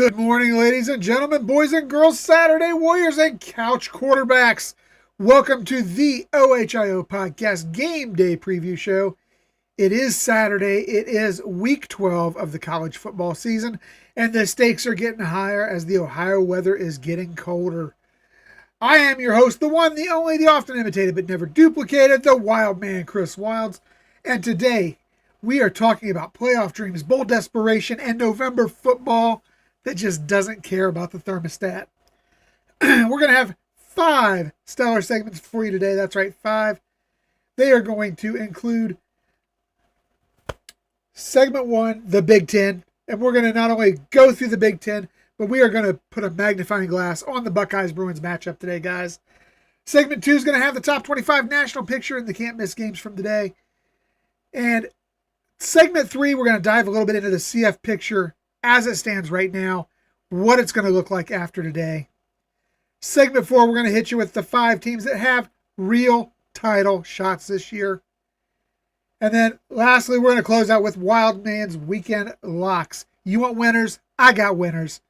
Good morning, ladies and gentlemen, boys and girls, Saturday warriors and couch quarterbacks. Welcome to the OHIO Podcast Game Day Preview Show. It is Saturday. It is week 12 of the college football season, and the stakes are getting higher as the Ohio weather is getting colder. I am your host, the one, the only, the often imitated but never duplicated, the wild man, Chris Wilds. And today, we are talking about playoff dreams, bowl desperation, and November football that just doesn't care about the thermostat. We're going to have 5 stellar segments for you today. That's right, 5. They are going to include segment 1, the Big Ten. And we're going to not only go through the Big Ten, but we are going to put a magnifying glass on the Buckeyes-Bruins matchup today, guys. Segment 2 is going to have the top 25 national picture and the can't-miss games from today. And segment 3, we're going to dive a little bit into the CF picture as it stands right now, what it's going to look like after today. Segment 4, we're going to hit you with the 5 teams that have real title shots this year. And then lastly, we're going to close out with Wild Man's Weekend Locks. You want winners? I got winners.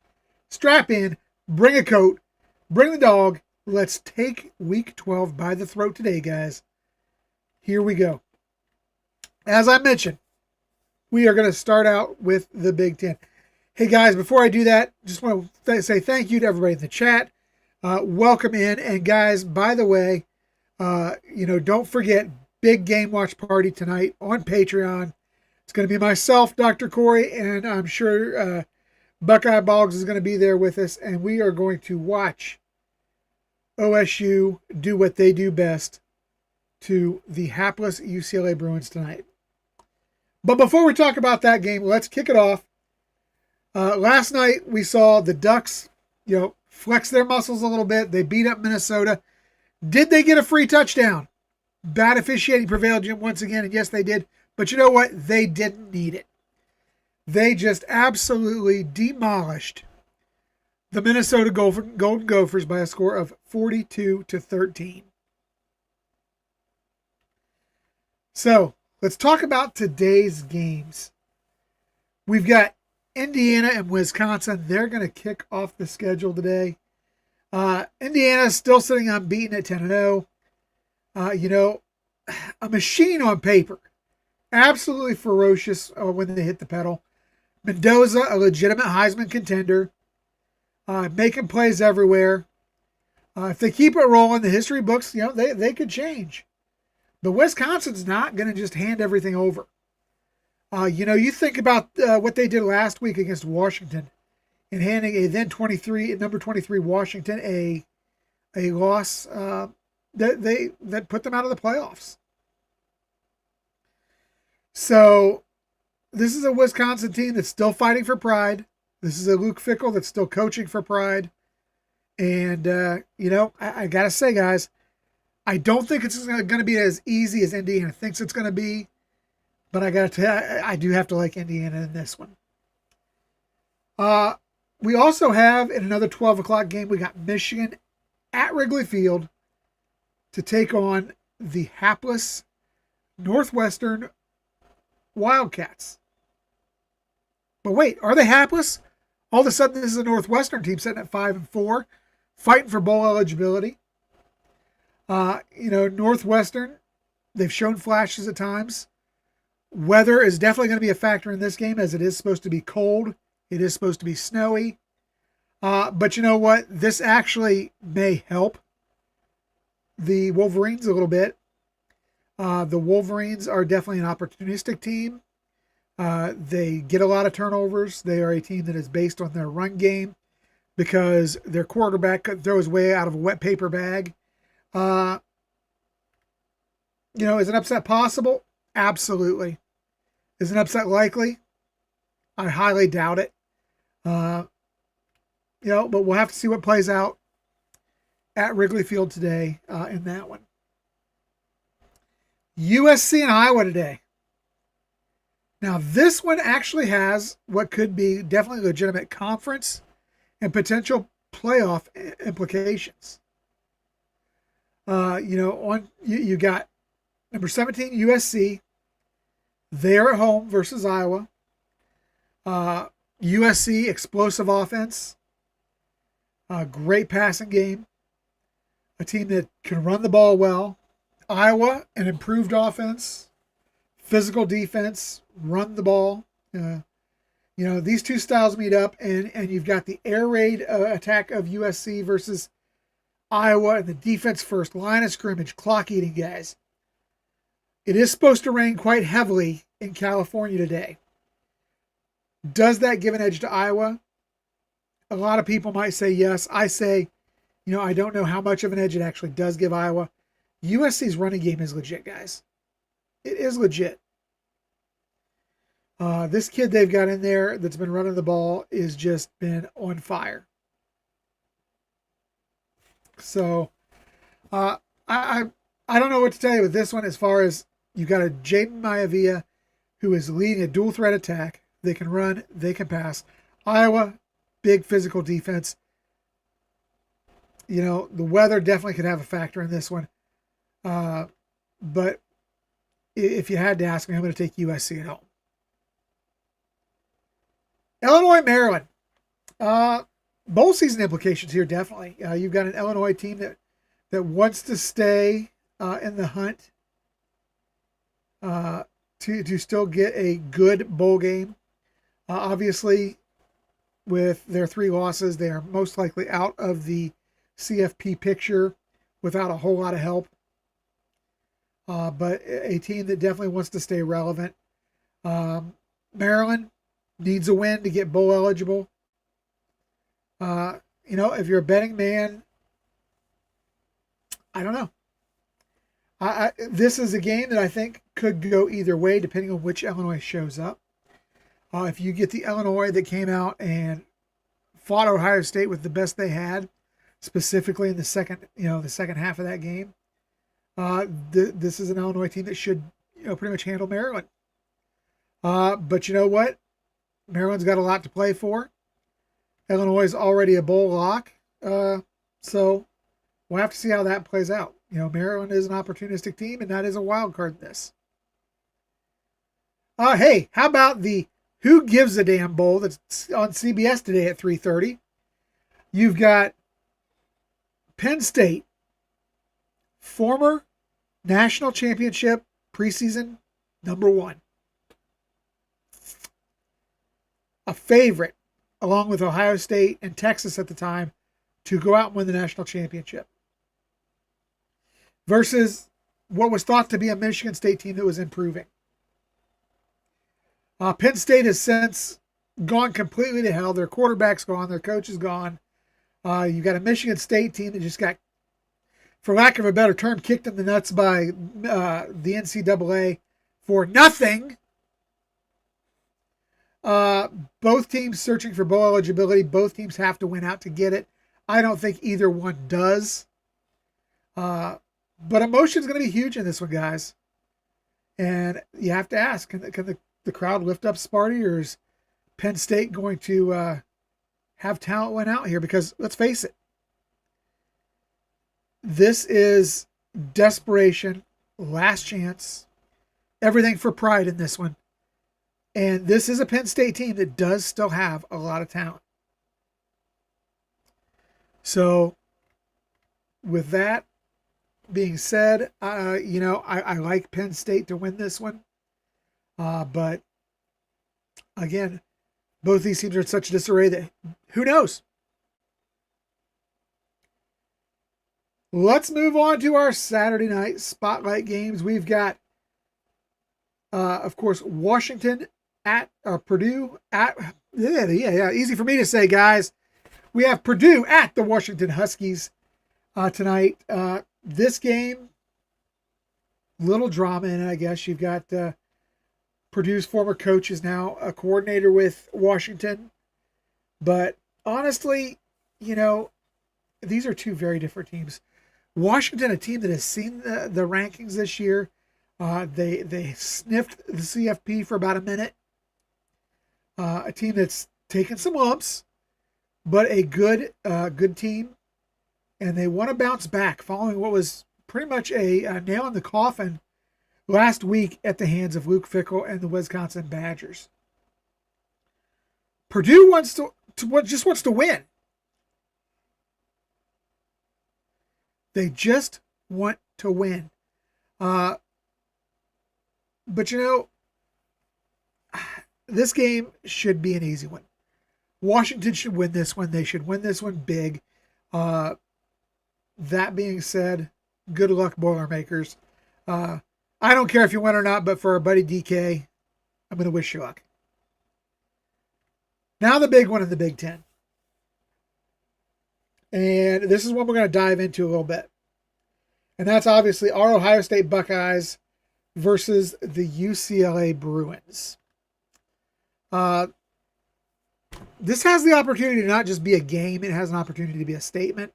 Strap in, bring a coat, bring the dog. Let's take week 12 by the throat today, guys. Here we go. As I mentioned, we are going to start out with the Big Ten. Hey guys, before I do that, just want to say thank you to everybody in the chat. Welcome in. And guys, by the way, don't forget, big game watch party tonight on Patreon. It's going to be myself, Dr. Corey, and I'm sure Buckeye Boggs is going to be there with us. And we are going to watch OSU do what they do best to the hapless UCLA Bruins tonight. But before we talk about that game, let's kick it off. Last night, we saw the Ducks, flex their muscles a little bit. They beat up Minnesota. Did they get a free touchdown? Bad officiating prevailed once again, and yes, they did. But you know what? They didn't need it. They just absolutely demolished the Minnesota Golden Gophers by a score of 42-13. So, let's talk about today's games. We've got Indiana and Wisconsin. They're going to kick off the schedule today. Indiana is still sitting unbeaten at 10-0. A machine on paper. Absolutely ferocious when they hit the pedal. Mendoza, a legitimate Heisman contender. Making plays everywhere. If they keep it rolling, the history books, they could change. But Wisconsin's not going to just hand everything over. You think about what they did last week against Washington in handing a then number 23 Washington a loss that put them out of the playoffs. So this is a Wisconsin team that's still fighting for pride. This is a Luke Fickell that's still coaching for pride. And, I got to say, guys, I don't think it's going to be as easy as Indiana thinks it's going to be. But I got to tell you, I do have to like Indiana in this one. We also have, in another 12 o'clock game, we got Michigan at Wrigley Field to take on the hapless Northwestern Wildcats. But wait, are they hapless? All of a sudden, this is a Northwestern team sitting at 5-4, fighting for bowl eligibility. Northwestern, they've shown flashes at times. Weather is definitely going to be a factor in this game, as it is supposed to be cold. It is supposed to be snowy. But you know what? This actually may help the Wolverines a little bit. The Wolverines are definitely an opportunistic team. They get a lot of turnovers. They are a team that is based on their run game because their quarterback could throw his way out of a wet paper bag. Is an upset possible? Absolutely. Is an upset likely? I highly doubt it. But we'll have to see what plays out at Wrigley Field today in that one. USC and Iowa today. Now, this one actually has what could be definitely legitimate conference and potential playoff implications. You got number 17 USC. They're at home versus Iowa. USC, explosive offense, a great passing game, a team that can run the ball well. Iowa, an improved offense, physical defense, run the ball. These two styles meet up, and you've got the air raid attack of USC versus Iowa, and the defense first, line of scrimmage, clock eating guys. It is supposed to rain quite heavily in California today. Does that give an edge to Iowa? A lot of people might say yes. I say, I don't know how much of an edge it actually does give Iowa. USC's running game is legit, guys. It is legit. This kid they've got in there that's been running the ball is just been on fire. So, I don't know what to tell you with this one as far as you got a Jaden Maivia who is leading a dual threat attack. They can run, they can pass. Iowa, big physical defense. The weather definitely could have a factor in this one. But if you had to ask me, I'm going to take USC at home. Illinois, Maryland. Bowl season implications here, definitely. You've got an Illinois team that wants to stay in the hunt to still get a good bowl game. Obviously, with their 3 losses, they are most likely out of the CFP picture without a whole lot of help. But a team that definitely wants to stay relevant. Maryland needs a win to get bowl eligible. If you're a betting man, I don't know. This is a game that I think could go either way depending on which Illinois shows up. If you get the Illinois that came out and fought Ohio State with the best they had, specifically in the second half of that game, this is an Illinois team that should, pretty much handle Maryland. But you know what? Maryland's got a lot to play for. Illinois is already a bowl lock. So we'll have to see how that plays out. Maryland is an opportunistic team, and that is a wild card in this. Hey, how about the Who Gives a Damn Bowl that's on CBS today at 3:30? You've got Penn State, former national championship preseason #1. A favorite, along with Ohio State and Texas at the time, to go out and win the national championship. Versus what was thought to be a Michigan State team that was improving. Penn State has since gone completely to hell. Their quarterback's gone. Their coach is gone. You've got a Michigan State team that just got, for lack of a better term, kicked in the nuts by the NCAA for nothing. Both teams searching for bowl eligibility. Both teams have to win out to get it. I don't think either one does. But emotion's going to be huge in this one, guys. And you have to ask, can the crowd lift up Sparty, or is Penn State going to have talent win out here? Because let's face it, this is desperation, last chance, everything for pride in this one. And this is a Penn State team that does still have a lot of talent. So, with that being said, I like Penn State to win this one. But, again, both these teams are in such disarray that who knows? Let's move on to our Saturday night spotlight games. We've got, of course, Washington at Purdue at easy for me to say, guys. We have Purdue at the Washington Huskies tonight. This game, little drama in it, I guess. You've got Purdue's former coach is now a coordinator with Washington. But honestly, these are two very different teams. Washington, a team that has seen the rankings this year. They sniffed the CFP for about a minute. A team that's taken some lumps, but a good team. And they want to bounce back following what was pretty much a nail in the coffin last week at the hands of Luke Fickell and the Wisconsin Badgers. Purdue just wants to win. They just want to win. But this game should be an easy one. Washington should win this one. They should win this one big. That being said, good luck, Boilermakers. I don't care if you win or not, but for our buddy DK, I'm going to wish you luck. Now the big one in the Big Ten. And this is what we're going to dive into a little bit. And that's obviously our Ohio State Buckeyes versus the UCLA Bruins. This has the opportunity to not just be a game, it has an opportunity to be a statement.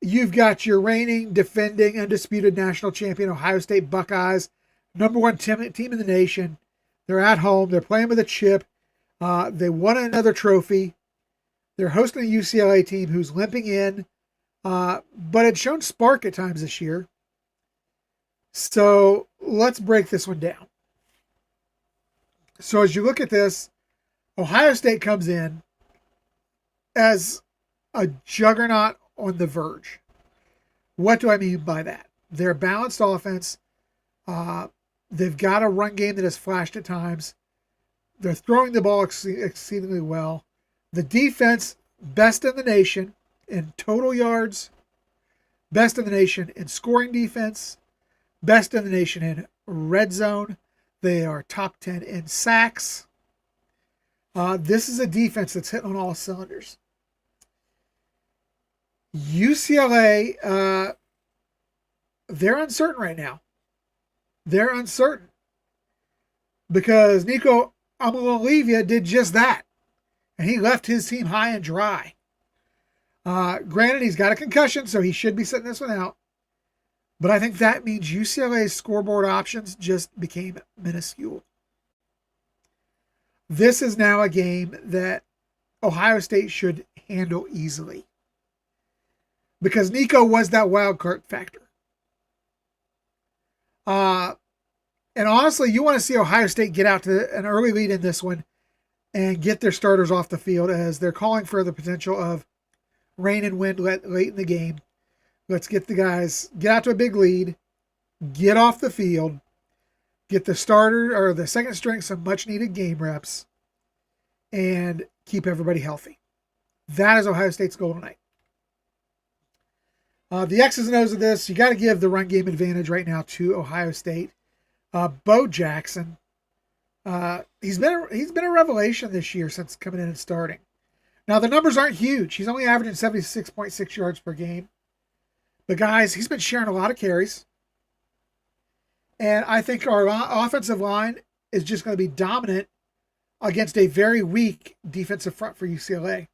You've got your reigning, defending, undisputed national champion Ohio State Buckeyes, number one team in the nation. They're at home. They're playing with a chip. They won another trophy. They're hosting a UCLA team who's limping in, but had shown spark at times this year. So let's break this one down. So as you look at this, Ohio State comes in as a juggernaut on the verge. What do I mean by that? They're a balanced offense. They've got a run game that has flashed at times. They're throwing the ball exceedingly well. The defense, best in the nation in total yards, best in the nation in scoring defense, best in the nation in red zone. They are top 10 in sacks. This is a defense that's hitting on all cylinders. UCLA, they're uncertain right now. They're uncertain because Nico Amaloviya did just that. And he left his team high and dry. Granted, he's got a concussion, so he should be sitting this one out. But I think that means UCLA's scoreboard options just became minuscule. This is now a game that Ohio State should handle easily. Because Nico was that wild card factor. And honestly, you want to see Ohio State get out to an early lead in this one and get their starters off the field as they're calling for the potential of rain and wind late in the game. Let's get the guys, get out to a big lead, get off the field, get the starter or the second string some much needed game reps, and keep everybody healthy. That is Ohio State's goal tonight. The X's and O's of this, you got to give the run game advantage right now to Ohio State. Bo Jackson, he's been a revelation this year since coming in and starting. Now the numbers aren't huge. He's only averaging 76.6 yards per game. But guys, he's been sharing a lot of carries. And I think our offensive line is just going to be dominant against a very weak defensive front for UCLA.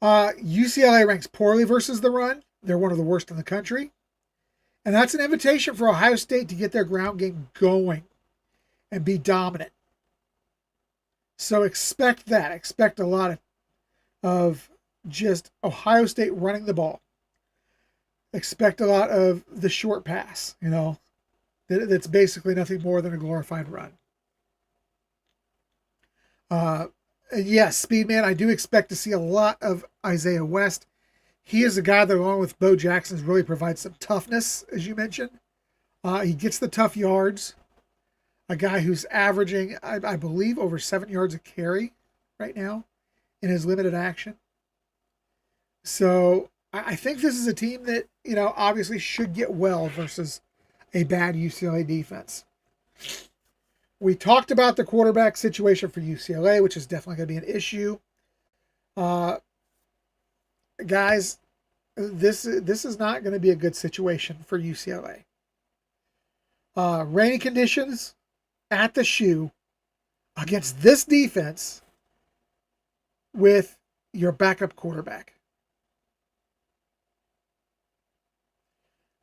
UCLA ranks poorly versus the run. They're one of the worst in the country. And that's an invitation for Ohio State to get their ground game going and be dominant. So expect that. Expect a lot of just Ohio State running the ball. Expect a lot of the short pass, that's basically nothing more than a glorified run. Yes, Speedman, I do expect to see a lot of Isaiah West. He is a guy that, along with Bo Jackson, really provides some toughness, as you mentioned. He gets the tough yards. A guy who's averaging, I believe, over 7 yards a carry right now in his limited action. So I think this is a team that, obviously should get well versus a bad UCLA defense. We talked about the quarterback situation for UCLA, which is definitely going to be an issue. Guys, this is not going to be a good situation for UCLA. Rainy conditions at the shoe against this defense with your backup quarterback.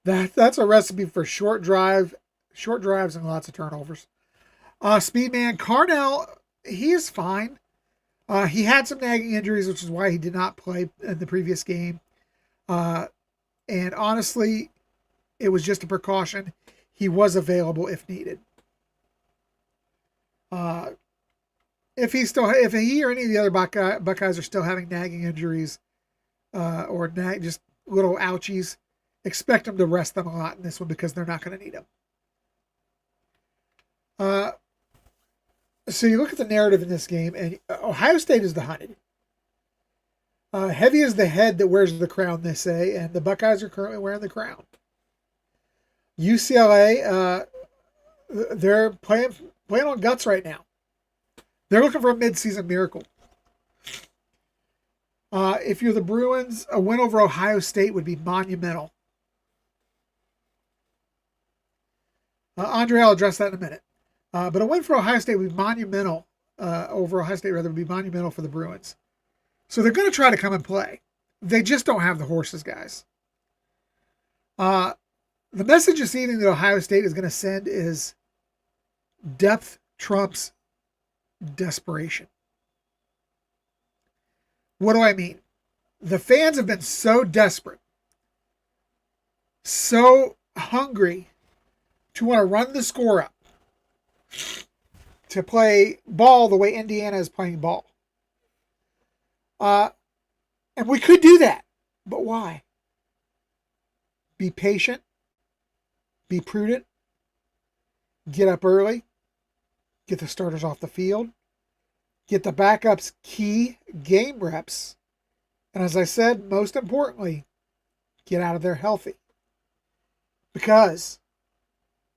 That's a recipe for short drives and lots of turnovers. Speedman Carnell, he is fine. He had some nagging injuries, which is why he did not play in the previous game. And honestly, it was just a precaution. He was available if needed. Uh, if he or any of the other Buckeyes are still having nagging injuries or just little ouchies, expect them to rest them a lot in this one because they're not going to need them. So you look at the narrative in this game, and Ohio State is the hunted. Heavy is the head that wears the crown, they say, and the Buckeyes are currently wearing the crown. UCLA, they're playing on guts right now. They're looking for a midseason miracle. If you're the Bruins, a win over Ohio State would be monumental. Andre, I'll address that in a minute. But a win for Ohio State would be monumental. Over Ohio State, rather, would be monumental for the Bruins. So they're going to try to come and play. They just don't have the horses, guys. The message this evening that Ohio State is going to send is depth trumps desperation. What do I mean? The fans have been so desperate, so hungry to want to run the score up, to play ball the way Indiana is playing ball. And we could do that, but why? Be patient, be prudent, get up early, get the starters off the field, get the backups key game reps, and as I said, most importantly, get out of there healthy. Because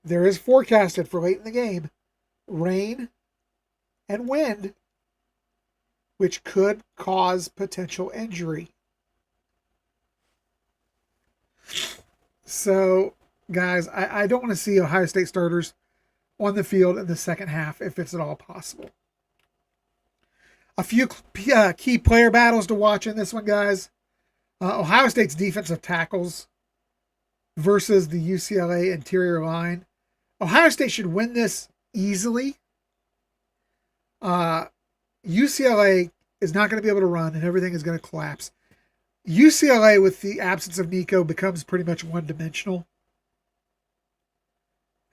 there is forecasted for late in the game rain and wind, which could cause potential injury. So, guys, I don't want to see Ohio State starters on the field in the second half if it's at all possible. A few key player battles to watch in this one, guys. Ohio State's defensive tackles versus the UCLA interior line. Ohio State should win this easily. UCLA is not going to be able to run, and everything is going to collapse. UCLA, with the absence of Nico, becomes pretty much one-dimensional.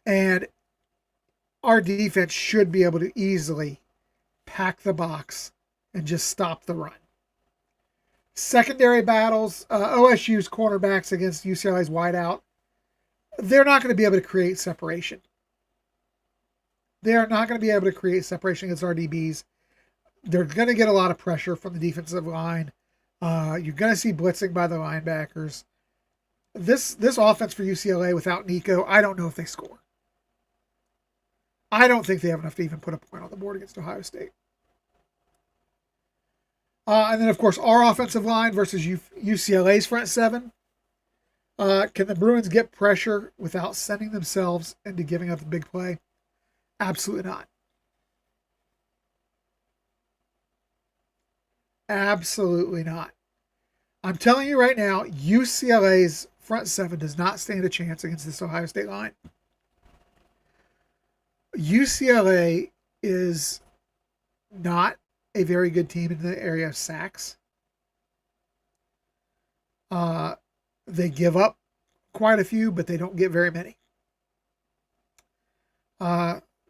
And our defense should be able to easily pack the box and just stop the run. Secondary battles, OSU's cornerbacks against UCLA's wideout, they're not going to be able to create separation. They are not going to be able to create separation against our DBs. They're going to get a lot of pressure from the defensive line. You're going to see blitzing by the linebackers. This offense for UCLA without Nico, I don't know if they score. I don't think they have enough to even put a point on the board against Ohio State. And then, of course, our offensive line versus UCLA's front seven. Can the Bruins get pressure without sending themselves into giving up the big play? Absolutely not. Absolutely not. I'm telling you right now, UCLA's front seven does not stand a chance against this Ohio State line. UCLA is not a very good team in the area of sacks. They give up quite a few, but they don't get very many.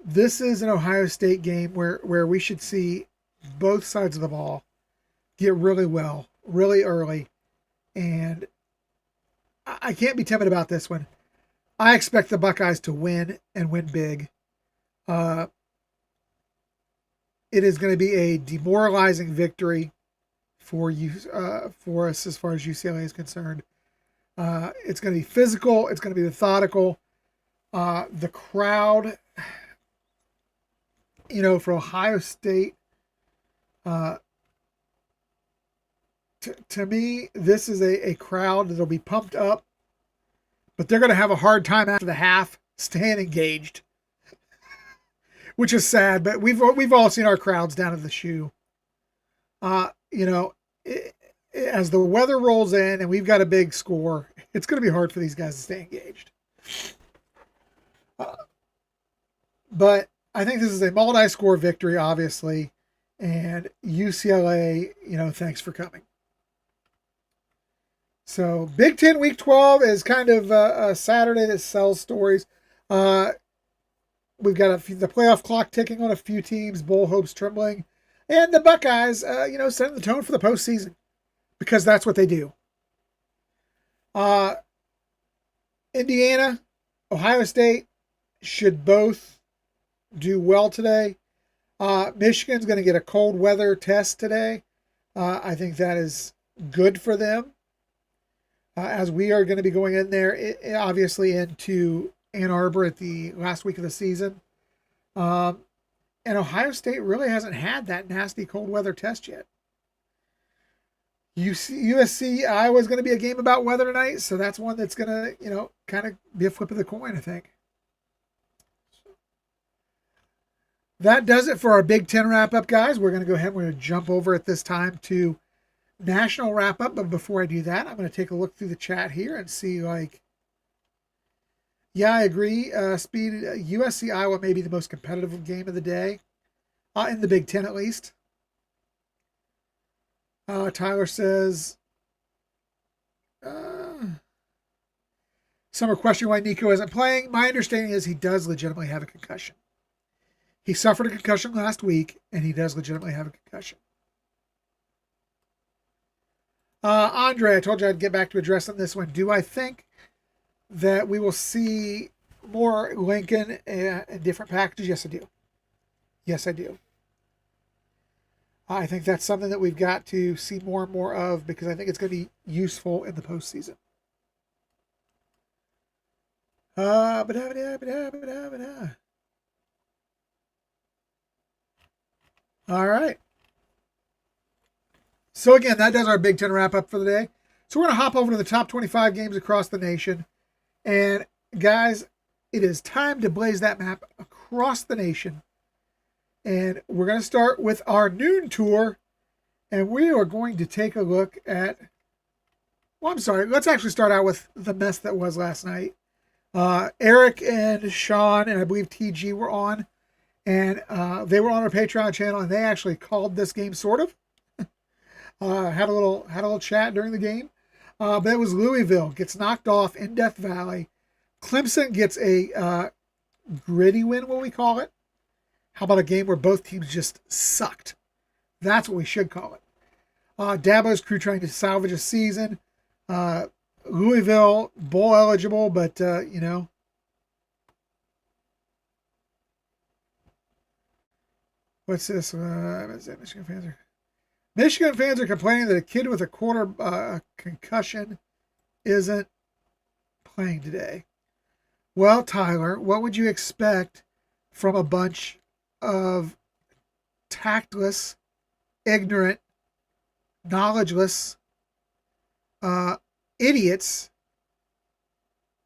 This is an Ohio State game where we should see both sides of the ball get really well, really early. And I can't be timid about this one. I expect the Buckeyes to win and win big. It is going to be a demoralizing victory for us as far as UCLA is concerned. It's going to be physical. It's going to be methodical. The crowd, for Ohio State, to me, this is a crowd that'll be pumped up, but they're going to have a hard time after the half staying engaged, which is sad. But we've all seen our crowds down at the shoe. As the weather rolls in and we've got a big score, it's going to be hard for these guys to stay engaged. But I think this is a multi-score victory, obviously, and UCLA, thanks for coming. So Big Ten Week 12 is kind of a Saturday that sells stories. we've got the playoff clock ticking on a few teams, bowl hopes trembling, and the Buckeyes, setting the tone for the postseason because that's what they do. Indiana, Ohio State should both do well today. Michigan's going to get a cold weather test today. I think that is good for them, as we are going to be going in there, obviously into Ann Arbor at the last week of the season. And Ohio State really hasn't had that nasty cold weather test yet. USC, Iowa's going to be a game about weather tonight, so that's one that's going to, kind of be a flip of the coin, I think. That does it for our Big Ten wrap-up, guys. We're going to go ahead and we're going to jump over at this time to national wrap-up. But before I do that, I'm going to take a look through the chat here and see, yeah, I agree. Speed, USC, Iowa may be the most competitive game of the day, in the Big Ten at least. Tyler says, some are questioning why Nico isn't playing. My understanding is he does legitimately have a concussion. He suffered a concussion last week, and he does legitimately have a concussion. Andre, I told you I'd get back to addressing this one. Do I think that we will see more Lincoln in different packages? Yes, I do. Yes, I do. I think that's something that we've got to see more and more of because I think it's going to be useful in the postseason. All right. So again, that does our Big Ten wrap up for the day. So we're going to hop over to the top 25 games across the nation. And guys, it is time to blaze that map across the nation. And we're going to start with our noon tour. And we are going to take a look at, let's actually start out with the mess that was last night. Eric and Sean and I believe TG were on. And they were on our Patreon channel, and they actually called this game sort of. Had a little chat during the game. But it was Louisville gets knocked off in Death Valley. Clemson gets a gritty win, what we call it. How about a game where both teams just sucked? That's what we should call it. Dabo's crew trying to salvage a season. Louisville bowl eligible, but what's this? Michigan fans are complaining that a kid with a concussion isn't playing today. Well, Tyler, what would you expect from a bunch of tactless, ignorant, knowledgeless idiots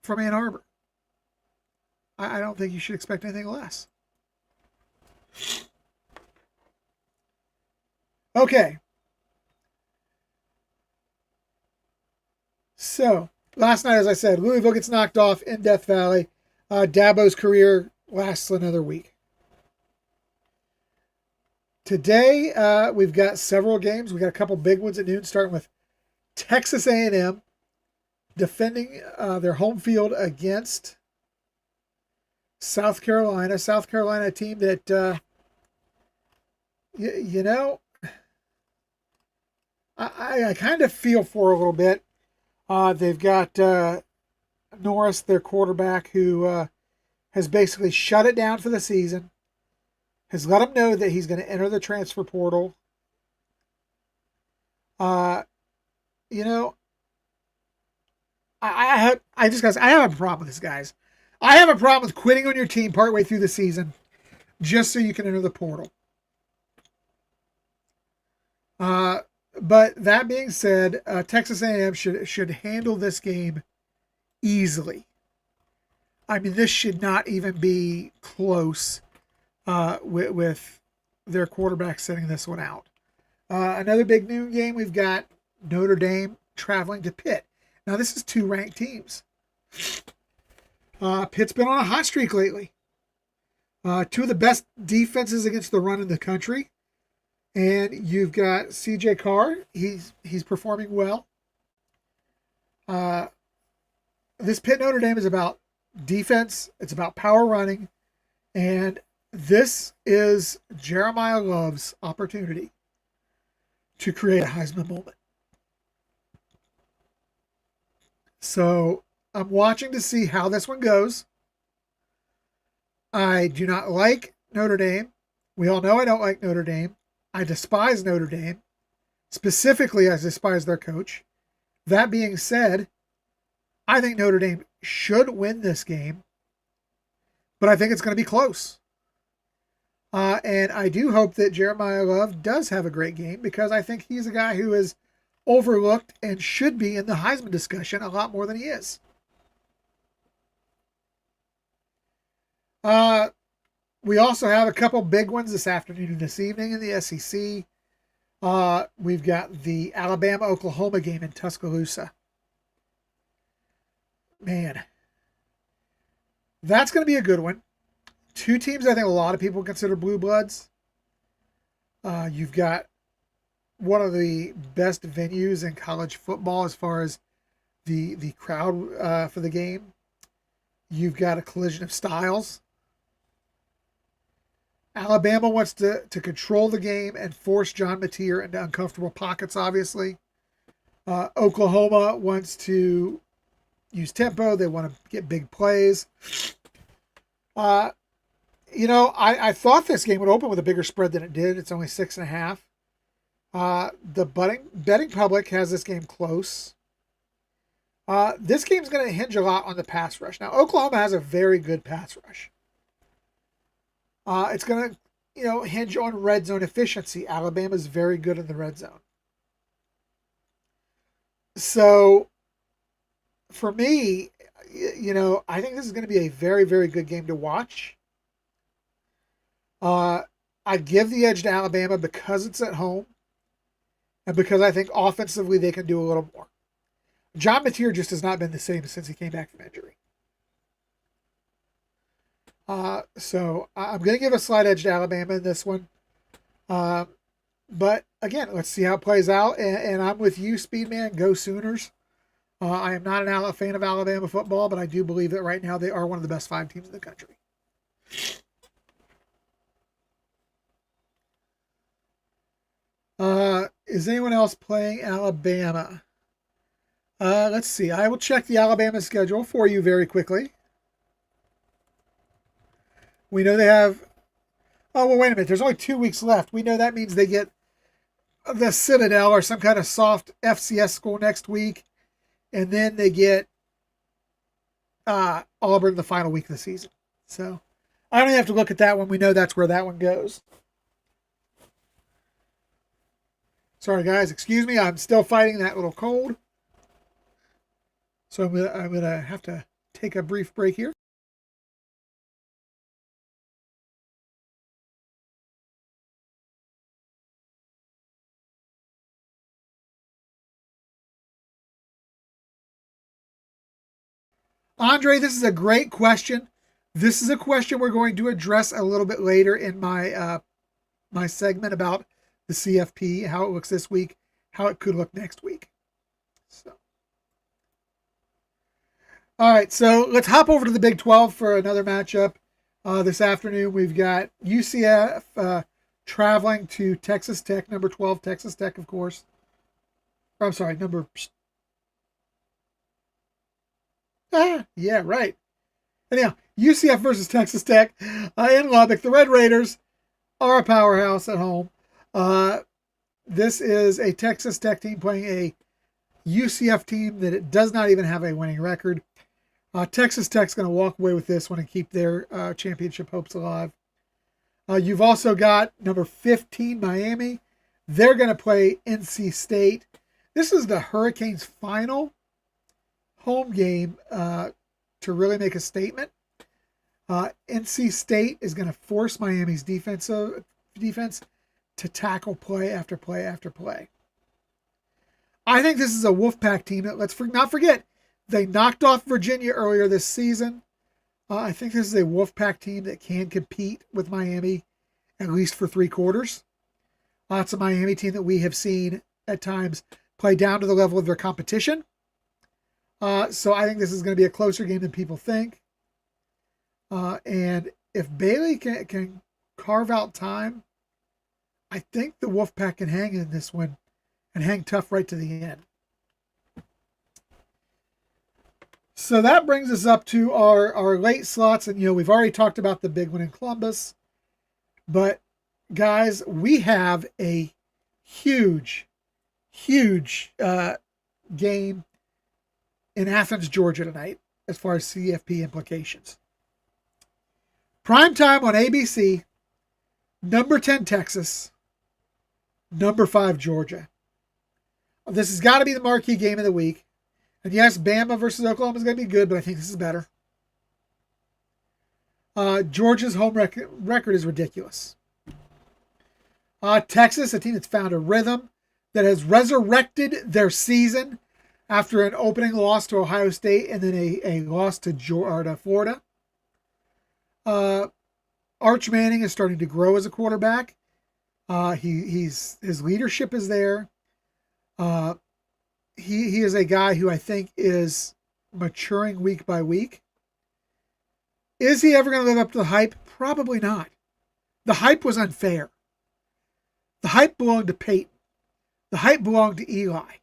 from Ann Arbor? I don't think you should expect anything less. Okay. So, last night, as I said, Louisville gets knocked off in Death Valley. Dabo's career lasts another week. Today, we've got several games. We've got a couple big ones at noon, starting with Texas A&M defending their home field against South Carolina. South Carolina, a team that, I kind of feel for a little bit. They've got Norris, their quarterback, who has basically shut it down for the season, has let him know that he's going to enter the transfer portal. I have a problem with this, guys. I have a problem with quitting on your team partway through the season just so you can enter the portal. But that being said, Texas A&M should handle this game easily. I mean, this should not even be close with their quarterback setting this one out. Another big noon game, we've got Notre Dame traveling to Pitt. Now, this is two ranked teams. Pitt's been on a hot streak lately. Two of the best defenses against the run in the country. And you've got C.J. Carr. He's performing well. This Pitt Notre Dame is about defense. It's about power running. And this is Jeremiah Love's opportunity to create a Heisman moment. So I'm watching to see how this one goes. I do not like Notre Dame. We all know I don't like Notre Dame. I despise Notre Dame. Specifically, I despise their coach. That being said, I think Notre Dame should win this game, but I think it's going to be close. And I do hope that Jeremiah Love does have a great game because I think he's a guy who is overlooked and should be in the Heisman discussion a lot more than he is. We also have a couple big ones this afternoon and this evening in the SEC. We've got the Alabama-Oklahoma game in Tuscaloosa. Man, that's going to be a good one. Two teams I think a lot of people consider blue bloods. You've got one of the best venues in college football as far as the crowd for the game. You've got a collision of styles. Alabama wants to control the game and force John Mateer into uncomfortable pockets, obviously. Oklahoma wants to use tempo. They want to get big plays. I thought this game would open with a bigger spread than it did. It's only 6.5. The betting public has this game close. This game's going to hinge a lot on the pass rush. Now, Oklahoma has a very good pass rush. It's going to, hinge on red zone efficiency. Alabama's very good in the red zone. So, for me, I think this is going to be a very, very good game to watch. I give the edge to Alabama because it's at home and because I think offensively they can do a little more. John Mateer just has not been the same since he came back from injury. So I'm going to give a slight edge to Alabama in this one. But again, let's see how it plays out. And I'm with you, Speedman. Go Sooners. I am not a fan of Alabama football, but I do believe that right now they are one of the best 5 teams in the country. Is anyone else playing Alabama? Let's see. I will check the Alabama schedule for you very quickly. We know they have... Oh, well, wait a minute. There's only 2 weeks left. We know that means they get the Citadel or some kind of soft FCS school next week. And then they get Auburn the final week of the season. So I don't even have to look at that one. We know that's where that one goes. Sorry, guys. Excuse me. I'm still fighting that little cold. So I'm gonna have to take a brief break here. Andre, this is a great question. This is a question we're going to address a little bit later in my my segment about the CFP, how it looks this week, how it could look next week. So, all right, so let's hop over to the Big 12 for another matchup. This afternoon, we've got UCF traveling to Texas Tech, number 12, Texas Tech, of course. I'm sorry, yeah, right. Anyhow, UCF versus Texas Tech in Lubbock. The Red Raiders are a powerhouse at home. This is a Texas Tech team playing a UCF team that it does not even have a winning record. Texas Tech's going to walk away with this one and keep their championship hopes alive. You've also got number 15, Miami. They're going to play NC State. This is the Hurricanes' final home game to really make a statement. NC State is going to force Miami's defense to tackle play after play after play. I think this is a Wolfpack team that, let's not forget, they knocked off Virginia earlier this season. I think this is a Wolfpack team that can compete with Miami at least for 3 quarters. It's a Miami team that we have seen at times play down to the level of their competition. So I think this is going to be a closer game than people think. And if Bailey can carve out time, I think the Wolfpack can hang in this one and hang tough right to the end. So that brings us up to our late slots. And, we've already talked about the big one in Columbus. But, guys, we have a huge game in Athens, Georgia tonight as far as CFP implications. Prime time on ABC, number 10 Texas, number 5 Georgia. This has got to be the marquee game of the week. And yes, Bama versus Oklahoma is going to be good, but I think this is better. Georgia's home record is ridiculous. Texas, a team that's found a rhythm, that has resurrected their season after an opening loss to Ohio State and then a loss to Florida. Arch Manning is starting to grow as a quarterback. His leadership is there. He is a guy who I think is maturing week by week. Is he ever going to live up to the hype? Probably not. The hype was unfair. The hype belonged to Peyton. The hype belonged to Eli.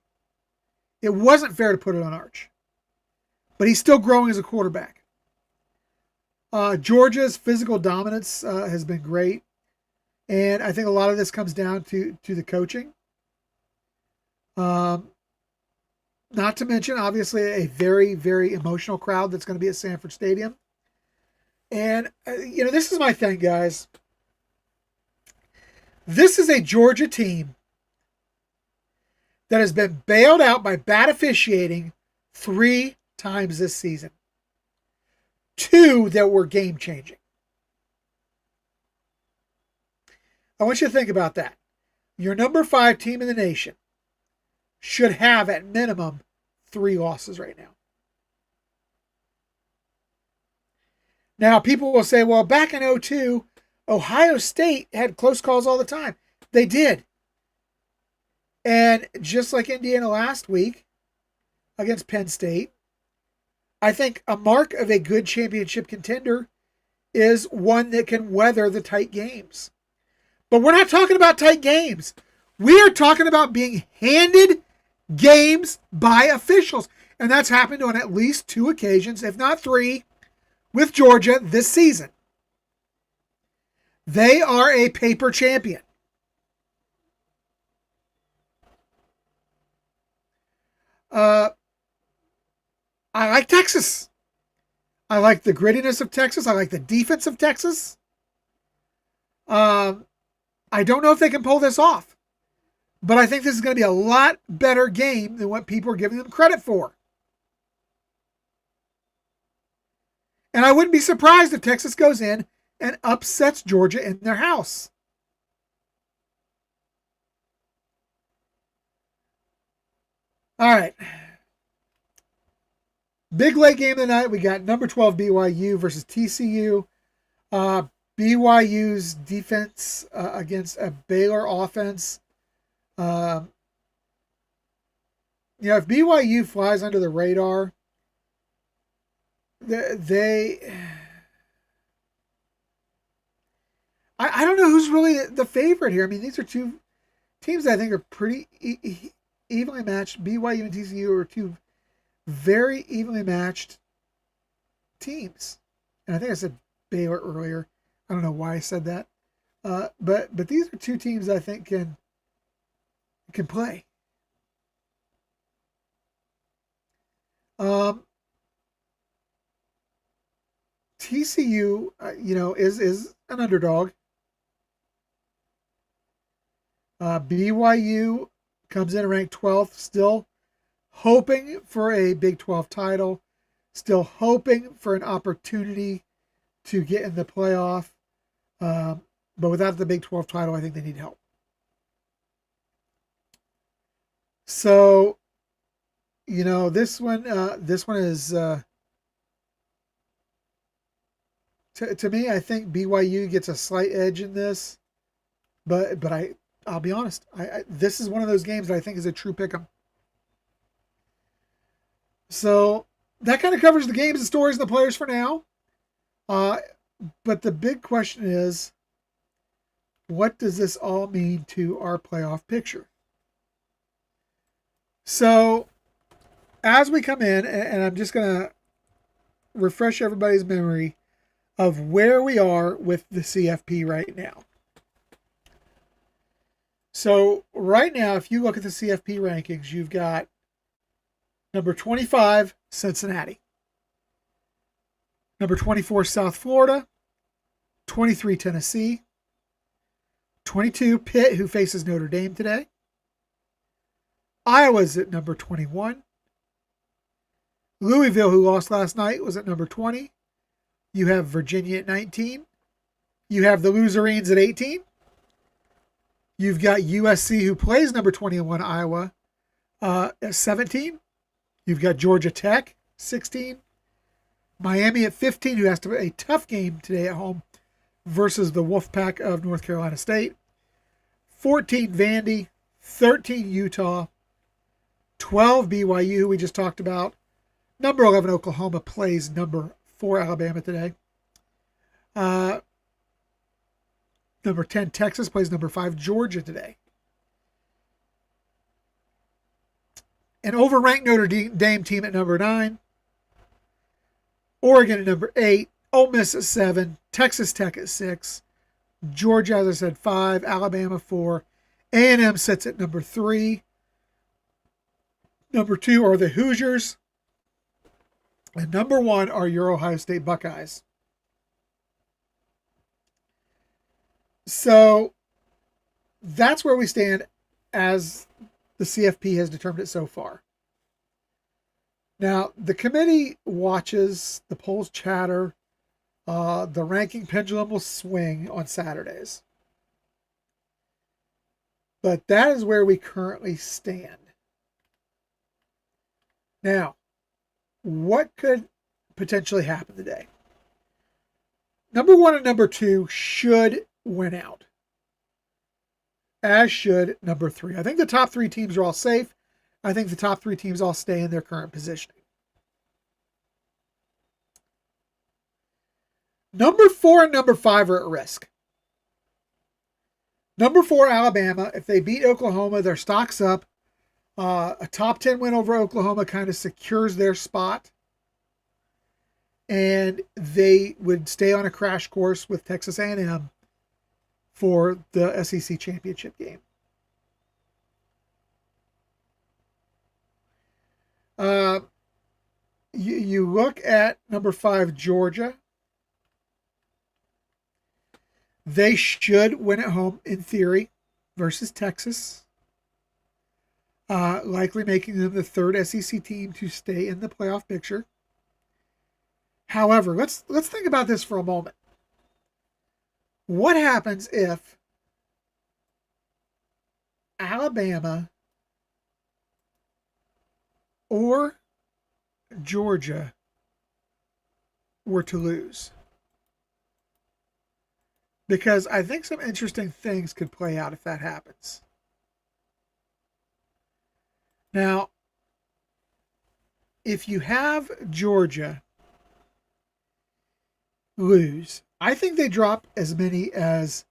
It wasn't fair to put it on Arch. But he's still growing as a quarterback. Georgia's physical dominance has been great. And I think a lot of this comes down to the coaching. Not to mention, obviously, a very, very emotional crowd that's going to be at Sanford Stadium. And, this is my thing, guys. This is a Georgia team that has been bailed out by bad officiating 3 times this season. 2 that were game-changing. I want you to think about that. Your number 5 team in the nation should have, at minimum, 3 losses right now. Now, people will say, well, back in 2002, Ohio State had close calls all the time. They did. And just like Indiana last week against Penn State, I think a mark of a good championship contender is one that can weather the tight games. But we're not talking about tight games. We are talking about being handed games by officials. And that's happened on at least 2 occasions, if not 3, with Georgia this season. They are a paper champion. I like Texas. I like the grittiness of Texas. I like the defense of Texas. I don't know if they can pull this off, but I think this is going to be a lot better game than what people are giving them credit for. And I wouldn't be surprised if Texas goes in and upsets Georgia in their house. All right. Big late game of the night. We got number 12 BYU versus TCU. BYU's defense against a Baylor offense. If BYU flies under the radar, I don't know who's really the favorite here. I mean, these are 2 teams that I think are pretty evenly matched. BYU and TCU are 2 very evenly matched teams. And I think I said Baylor earlier. I don't know why I said that. But these are 2 teams I think can play. TCU, is an underdog. BYU comes in ranked 12th, still hoping for a Big 12 title, still hoping for an opportunity to get in the playoff. But without the Big 12 title, I think they need help. So, this one is, to me, I think BYU gets a slight edge in this, but I'll be honest, this is one of those games that I think is a true pick'em. So that kind of covers the games, the stories, and the players for now. But the big question is, what does this all mean to our playoff picture? So, as we come in, and I'm just going to refresh everybody's memory of where we are with the CFP right now. So, right now, if you look at the CFP rankings, you've got number 25, Cincinnati. Number 24, South Florida. 23, Tennessee. 22, Pitt, who faces Notre Dame today. Iowa's at number 21. Louisville, who lost last night, was at number 20. You have Virginia at 19. You have the Loserines at 18. You've got USC, who plays number 21, Iowa, at 17. You've got Georgia Tech, 16. Miami at 15, who has to play a tough game today at home versus the Wolfpack of North Carolina State. 14, Vandy. 13, Utah. 12, BYU, who we just talked about. Number 11, Oklahoma plays number 4, Alabama today. Number 10, Texas plays number 5, Georgia today. An overranked Notre Dame team at number 9. Oregon at number 8. Ole Miss at 7. Texas Tech at 6. Georgia, as I said, 5. Alabama 4. A&M sits at number 3. Number 2 are the Hoosiers. And number 1 are your Ohio State Buckeyes. So that's where we stand as the CFP has determined it so far. Now, the committee watches, the polls chatter, the ranking pendulum will swing on Saturdays. But that is where we currently stand. Now, what could potentially happen today? Number 1 and number 2 should win out, as should number 3. I think the top 3 teams are all safe. I think the top 3 teams all stay in their current positioning. Number 4 and number 5 are at risk. Number 4, Alabama, if they beat Oklahoma, their stock's up. A top 10 win over Oklahoma kind of secures their spot. And they would stay on a crash course with Texas A&M for the SEC championship game. You look at number 5, Georgia. They should win at home in theory versus Texas. Likely making them the 3rd SEC team to stay in the playoff picture. However, let's think about this for a moment. What happens if Alabama or Georgia were to lose? Because I think some interesting things could play out if that happens. Now, if you have Georgia lose, I think they drop as many as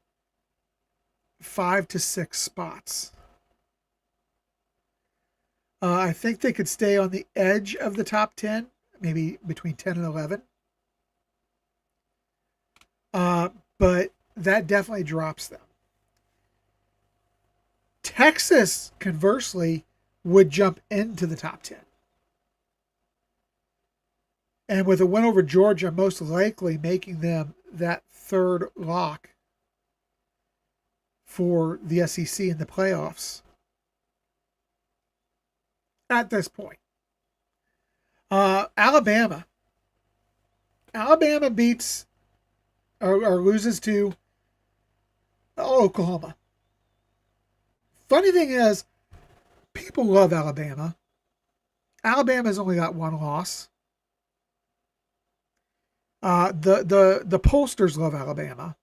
5 to 6 spots. I think they could stay on the edge of the top 10, maybe between 10 and 11. But that definitely drops them. Texas, conversely, would jump into the top 10. And with a win over Georgia, most likely making them that 3rd lock for the SEC in the playoffs at this point. Alabama beats or loses to Oklahoma. Funny thing is, people love Alabama. Alabama's only got 1 loss. The pollsters love Alabama.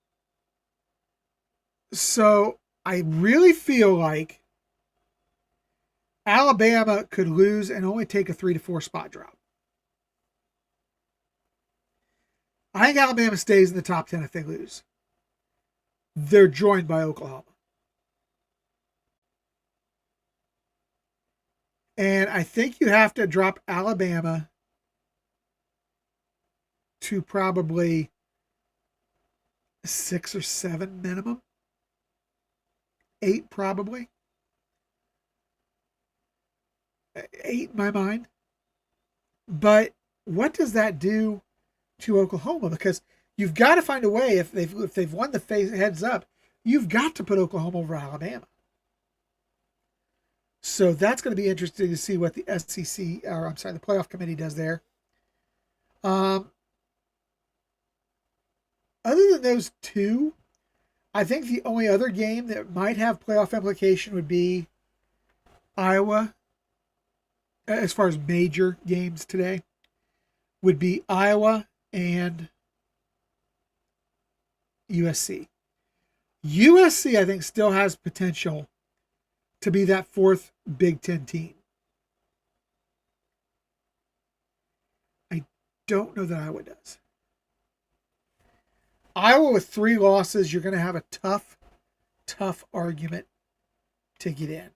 So I really feel like Alabama could lose and only take a 3 to 4 spot drop. I think Alabama stays in the top 10 if they lose. They're joined by Oklahoma. And I think you have to drop Alabama to probably 6 or 7 minimum. 8 probably. 8 in my mind. But what does that do to Oklahoma? Because you've got to find a way, if they've won the heads up, you've got to put Oklahoma over Alabama. So that's going to be interesting to see what the SEC, or I'm sorry, the playoff committee does there. Other than those two, I think the only other game that might have playoff implication would be Iowa, as far as major games today, would be Iowa and USC. USC, I think, still has potential to be that fourth Big Ten team. I don't know that Iowa does. Iowa with 3 losses, you're going to have a tough argument to get in.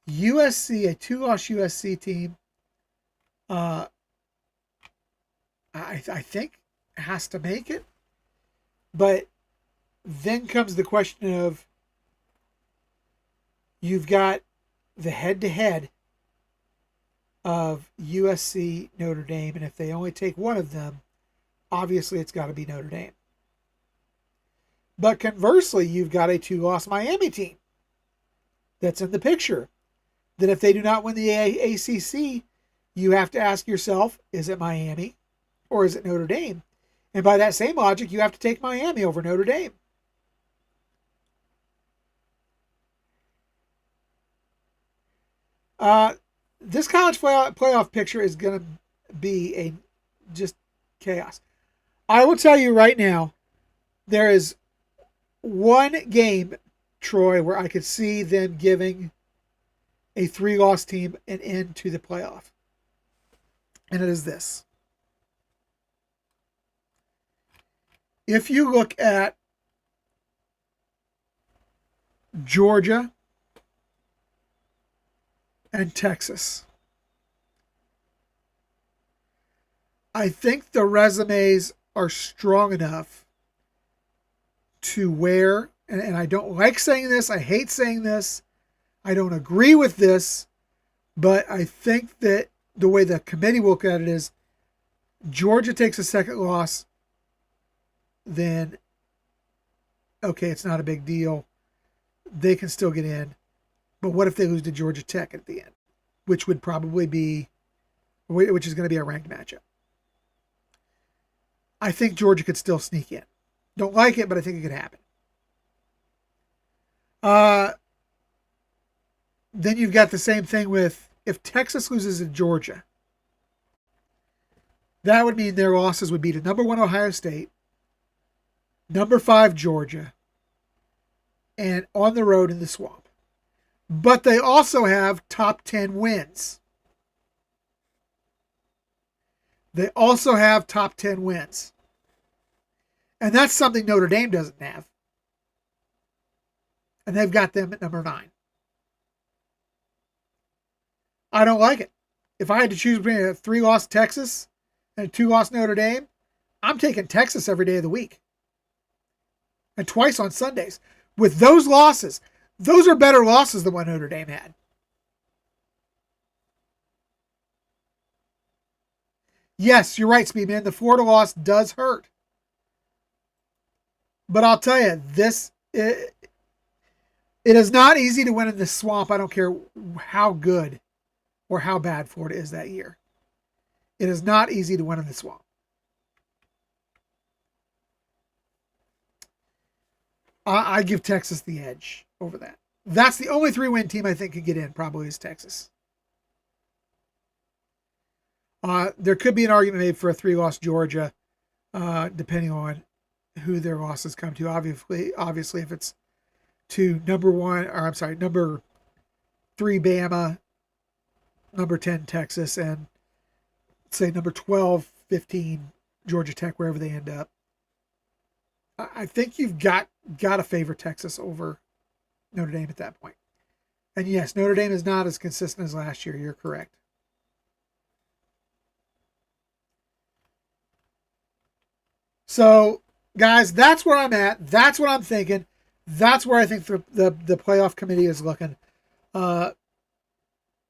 USC, a 2-loss USC team, I think has to make it. But then comes the question of, you've got the head-to-head of USC, Notre Dame, and if they only take one of them, obviously it's got to be Notre Dame. But conversely, you've got a 2-loss Miami team that's in the picture. That if they do not win the ACC, you have to ask yourself, is it Miami or is it Notre Dame? And by that same logic, you have to take Miami over Notre Dame. This college playoff picture is going to be just chaos. I will tell you right now, there is one game, Troy, where I could see them giving a 3-loss team an end to the playoff. And it is this. If you look at Georgia and Texas, I think the resumes are strong enough to where, and I don't like saying this, I hate saying this, I don't agree with this, but I think that the way the committee will look at it is, Georgia takes a second loss, then okay, it's not a big deal. They can still get in. But what if they lose to Georgia Tech at the end? Which would probably be, which is going to be a ranked matchup. I think Georgia could still sneak in. Don't like it, but I think it could happen. Then you've got the same thing with, if Texas loses to Georgia, that would mean their losses would be to number 1 Ohio State, number 5 Georgia, and on the road in the Swamp. But they also have top 10 wins. They also have top 10 wins. And that's something Notre Dame doesn't have. And they've got them at number 9. I don't like it. If I had to choose between a 3-loss Texas and a 2-loss Notre Dame, I'm taking Texas every day of the week. And twice on Sundays. With those losses, those are better losses than what Notre Dame had. Yes, you're right, Speedman. The Florida loss does hurt. But I'll tell you, it is not easy to win in the Swamp. I don't care how good or how bad Florida is that year. It is not easy to win in the Swamp. I give Texas the edge over that. That's the only 3-win team I think could get in, probably, is Texas. There could be an argument made for a 3-loss Georgia, depending on who their losses come to. Obviously, if it's to number 3 Bama, number 10 Texas, and say number 12 15, Georgia Tech, wherever they end up. I think you've got to favor Texas over Notre Dame at that point. And yes, Notre Dame is not as consistent as last year. You're correct. So, guys, that's where I'm at. That's what I'm thinking. That's where I think the playoff committee is looking. And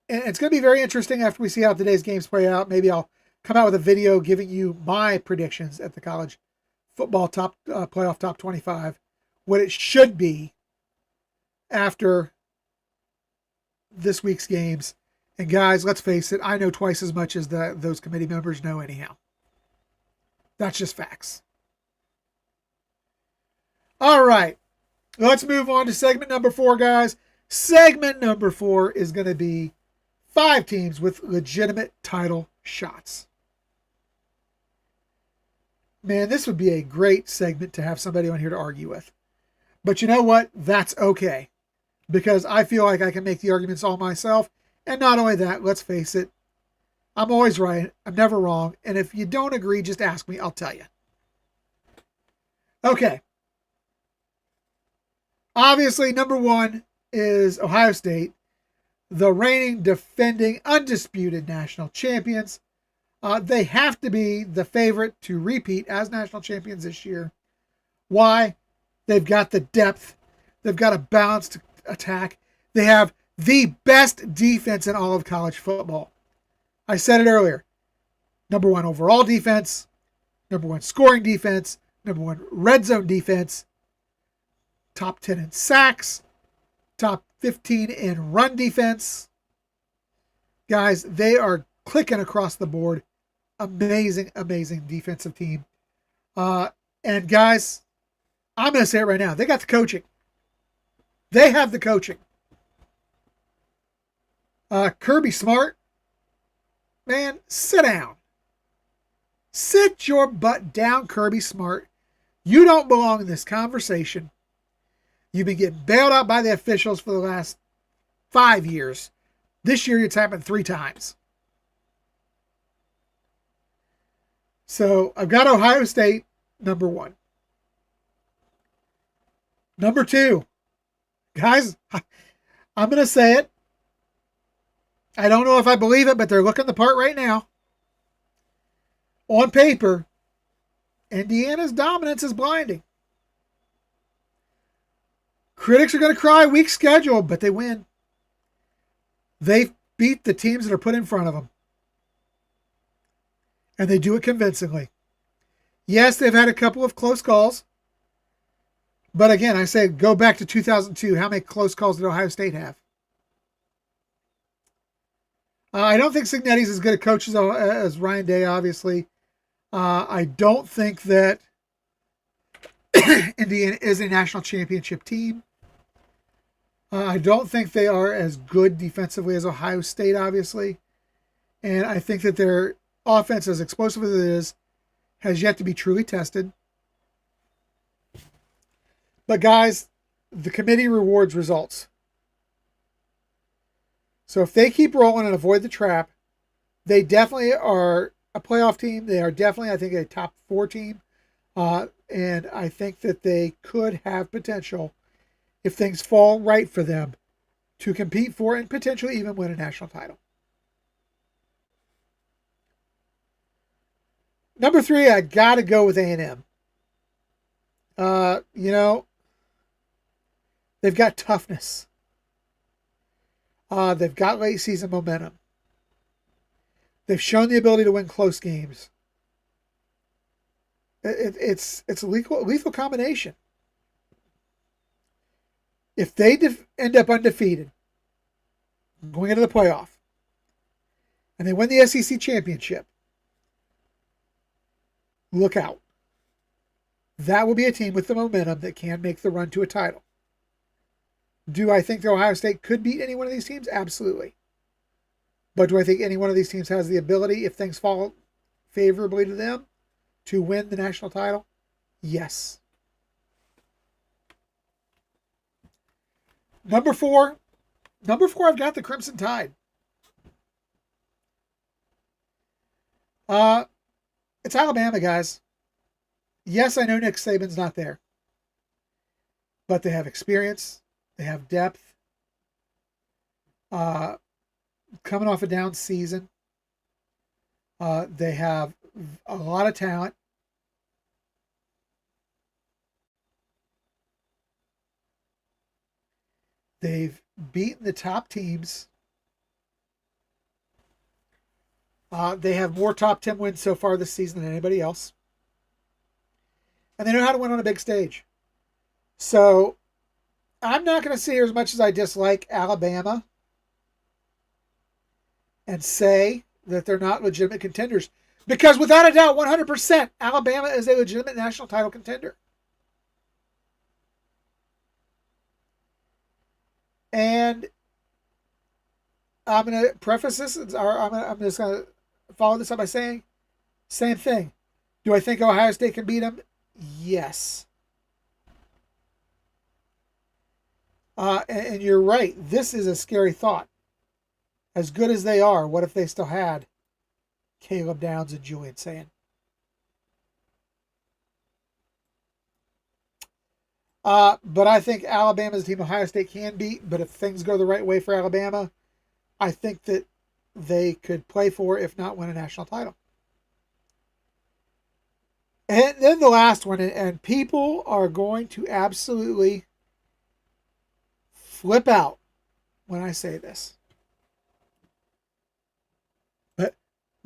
it's going to be very interesting after we see how today's games play out. Maybe I'll come out with a video giving you my predictions at the college football playoff top 25, what it should be after this week's games. And guys, let's face it, I know twice as much as those committee members know anyhow. That's just facts. All right, let's move on to segment number 4, guys. Segment number 4 is going to be 5 teams with legitimate title shots. Man, this would be a great segment to have somebody on here to argue with. But you know what? That's okay. Because I feel like I can make the arguments all myself. And not only that, let's face it, I'm always right. I'm never wrong. And if you don't agree, just ask me. I'll tell you. Okay. Obviously, number 1 is Ohio State, the reigning, defending, undisputed national champions. They have to be the favorite to repeat as national champions this year. Why? They've got the depth. They've got a balanced attack. They have the best defense in all of college football. I said it earlier. Number 1 overall defense, number 1 scoring defense, number 1 red zone defense, top 10 in sacks, top 15 in run defense. Guys, they are clicking across the board. Amazing, amazing defensive team. And guys, I'm going to say it right now. They got the coaching. They have the coaching. Kirby Smart, man, sit down. Sit your butt down, Kirby Smart. You don't belong in this conversation. You've been getting bailed out by the officials for the last 5 years. This year, it's happened 3 times. So I've got Ohio State, number 1. Number 2, guys, I'm going to say it. I don't know if I believe it, but they're looking the part right now. On paper, Indiana's dominance is blinding. Critics are going to cry weak schedule, but they win. They beat the teams that are put in front of them. And they do it convincingly. Yes, they've had a couple of close calls. But again, I say go back to 2002. How many close calls did Ohio State have? I don't think Cignetti's as good a coach as Ryan Day, obviously. I don't think that Indiana is a national championship team. I don't think they are as good defensively as Ohio State, obviously. And I think that their offense, as explosive as it is, has yet to be truly tested. But guys, the committee rewards results. So if they keep rolling and avoid the trap, they definitely are a playoff team. They are definitely, I think, a top 4 team. And I think that they could have potential, if things fall right for them, to compete for and potentially even win a national title. Number 3, I got to go with A&M. They've got toughness. They've got late season momentum. They've shown the ability to win close games. It's a lethal combination. If they end up undefeated, going into the playoff, and they win the SEC championship, look out. That will be a team with the momentum that can make the run to a title. Do I think that Ohio State could beat any one of these teams? Absolutely. But do I think any one of these teams has the ability, if things fall favorably to them, to win the national title? Yes. Number 4, I've got the Crimson Tide. It's Alabama, guys. Yes, I know Nick Saban's not there, but they have experience, they have depth. Uh, Coming off a down season, they have a lot of talent. They've beaten the top teams. They have more top 10 wins so far this season than anybody else. And they know how to win on a big stage. So I'm not going to sit here as much as I dislike Alabama and say that they're not legitimate contenders. Because without a doubt, 100%, Alabama is a legitimate national title contender. And I'm going to preface this, or I'm just going to follow this up by saying, same thing. Do I think Ohio State can beat them? Yes. And you're right. This is a scary thought. As good as they are, what if they still had Caleb Downs and Julian Sayin? But I think Alabama's team Ohio State can beat. But if things go the right way for Alabama, I think that they could play for, if not win, a national title. And then the last one, and people are going to absolutely flip out when I say this.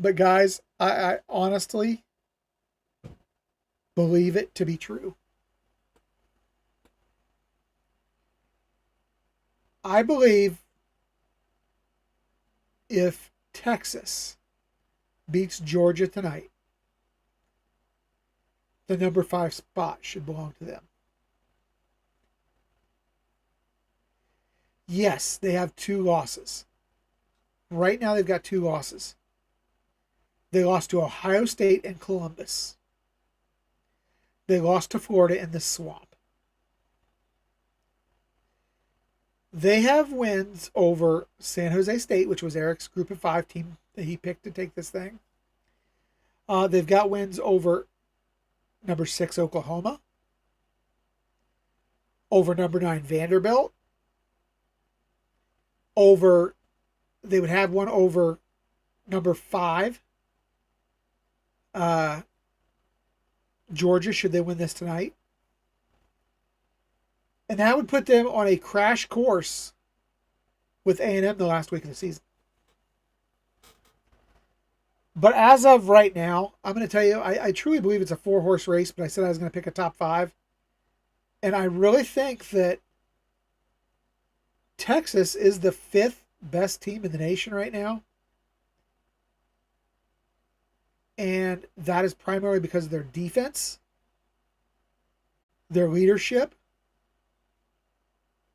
But guys, I honestly believe it to be true. I believe if Texas beats Georgia tonight, the number 5 spot should belong to them. Yes, they have 2 losses. Right now, they've got 2 losses. They lost to Ohio State and Columbus. They lost to Florida in the Swamp. They have wins over San Jose State, which was Eric's Group of 5 team that he picked to take this thing. They've got wins over number 6 Oklahoma, over number 9 Vanderbilt, they would have one over number 5 Georgia, should they win this tonight. And that would put them on a crash course with A&M the last week of the season. But as of right now, I'm going to tell you, I truly believe it's a 4-horse race, but I said I was going to pick a top 5. And I really think that Texas is the 5th best team in the nation right now. And that is primarily because of their defense, their leadership,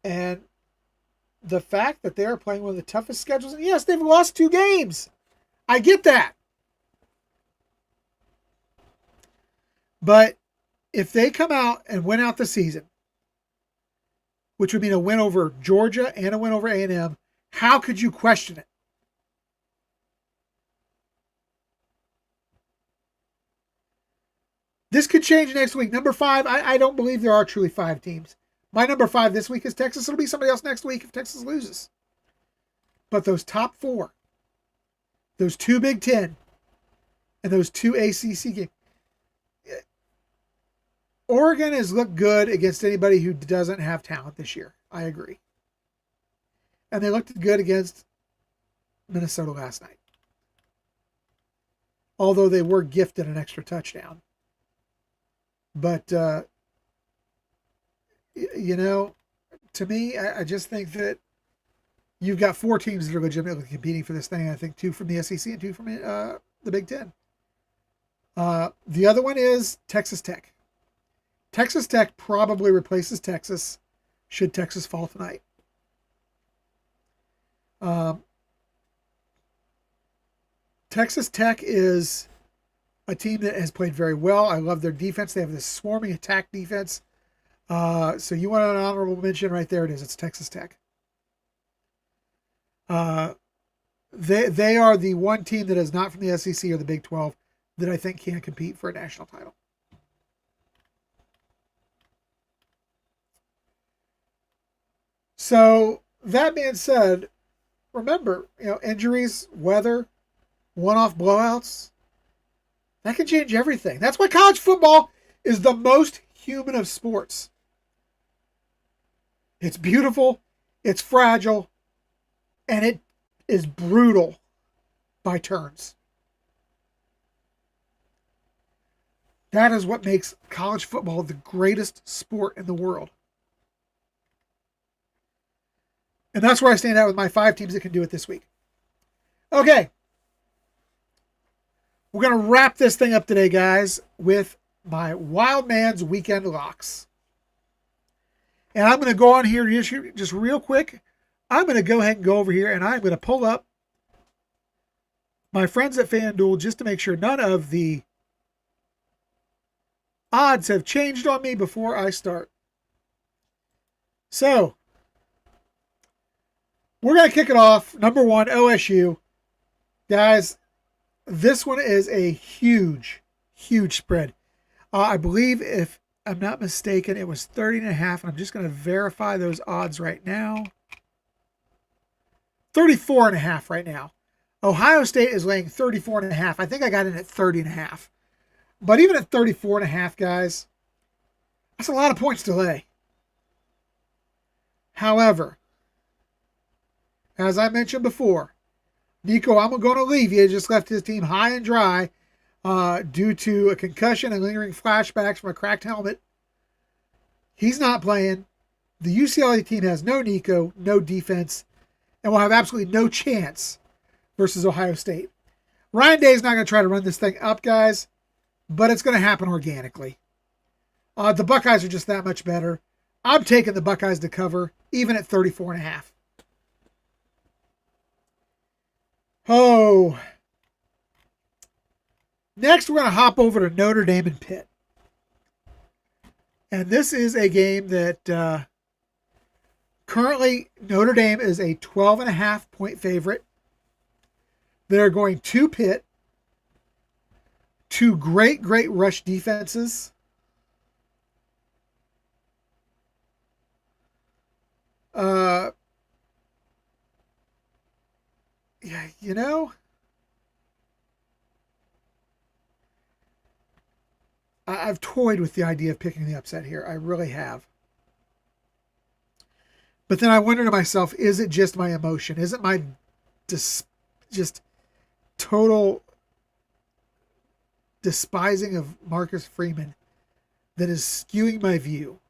and the fact that they are playing one of the toughest schedules. And yes, they've lost 2 games. I get that. But if they come out and win out the season, which would mean a win over Georgia and a win over A&M, how could you question it? This could change next week. Number 5, I don't believe there are truly 5 teams. My number 5 this week is Texas. It'll be somebody else next week if Texas loses. But those top 4, those 2 Big Ten, and those 2 ACC games, Oregon has looked good against anybody who doesn't have talent this year. I agree. And they looked good against Minnesota last night. Although they were gifted an extra touchdown. But, to me, I just think that you've got 4 teams that are legitimately competing for this thing. I think 2 from the SEC and 2 from the Big Ten. The other one is Texas Tech. Texas Tech probably replaces Texas should Texas fall tonight. Texas Tech is a team that has played very well. I love their defense. They have this swarming attack defense. So you want an honorable mention right there. It is. It's Texas Tech. They are the one team that is not from the SEC or the Big 12 that I think can compete for a national title. So that being said, remember, injuries, weather, one-off blowouts, that can change everything. That's why college football is the most human of sports. It's beautiful, it's fragile, and it is brutal by turns. That is what makes college football the greatest sport in the world. And that's where I stand out with my 5 teams that can do it this week. Okay. We're going to wrap this thing up today, guys, with my Wild Man's Weekend Locks. And I'm going to go on here just real quick. I'm going to go ahead and go over here, and I'm going to pull up my friends at FanDuel just to make sure none of the odds have changed on me before I start. So, we're going to kick it off. Number 1, OSU. Guys, this one is a huge, huge spread. I believe, if I'm not mistaken, it was 30.5, and I'm just going to verify those odds right now. 34.5 right now. Ohio State is laying 34.5. I think I got in at 30.5. But even at 34.5, guys, that's a lot of points to lay. However, as I mentioned before, Nico, I'm going to leave you. Just left his team high and dry due to a concussion and lingering flashbacks from a cracked helmet. He's not playing. The UCLA team has no Nico, no defense, and will have absolutely no chance versus Ohio State. Ryan Day is not going to try to run this thing up, guys, but it's going to happen organically. The Buckeyes are just that much better. I'm taking the Buckeyes to cover, even at 34.5. Oh. Next, we're going to hop over to Notre Dame and Pitt. And this is a game that currently Notre Dame is a 12.5 point favorite. They're going to Pitt. 2 great rush defenses. Yeah, I've toyed with the idea of picking the upset here. I really have. But then I wonder to myself, is it just my emotion? Is it my just total despising of Marcus Freeman that is skewing my view?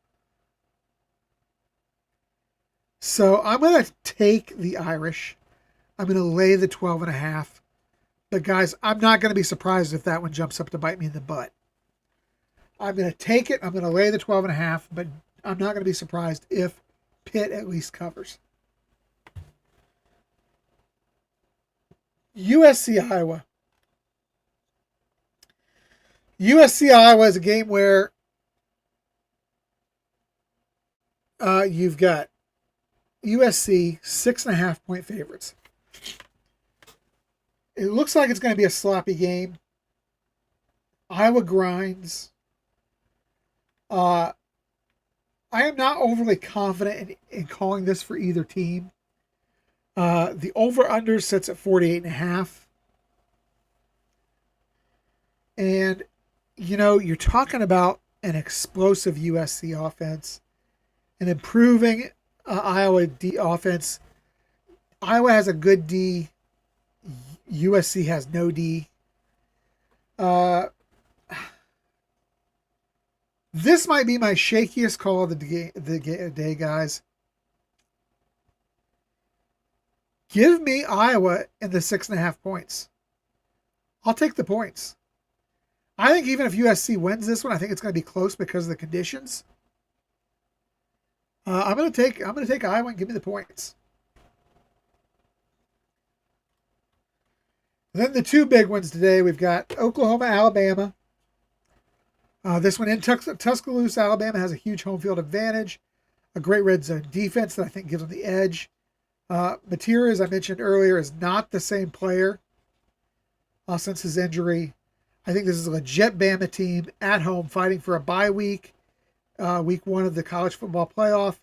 So I'm going to take the Irish. I'm going to lay the 12.5. But guys, I'm not going to be surprised if that one jumps up to bite me in the butt. I'm going to take it. I'm going to lay the 12.5, but I'm not going to be surprised if Pitt at least covers. USC Iowa. USC Iowa is a game where you've got USC 6.5 point favorites. It looks like it's going to be a sloppy game. Iowa grinds. I am not overly confident in calling this for either team. The over-under sits at 48.5. And, you're talking about an explosive USC offense, an improving Iowa D offense. Iowa has a good D. USC has no D. This might be my shakiest call of the day, guys. Give me Iowa in the 6.5 points. I'll take the points. I think even if USC wins this one, I think it's going to be close because of the conditions. I'm going to take Iowa and give me the points. Then the 2 big ones today, we've got Oklahoma, Alabama. This one in Tuscaloosa, Alabama has a huge home field advantage, a great red zone defense that I think gives them the edge. Mateer, as I mentioned earlier, is not the same player since his injury. I think this is a legit Bama team at home fighting for a bye week, week 1 of the college football playoff.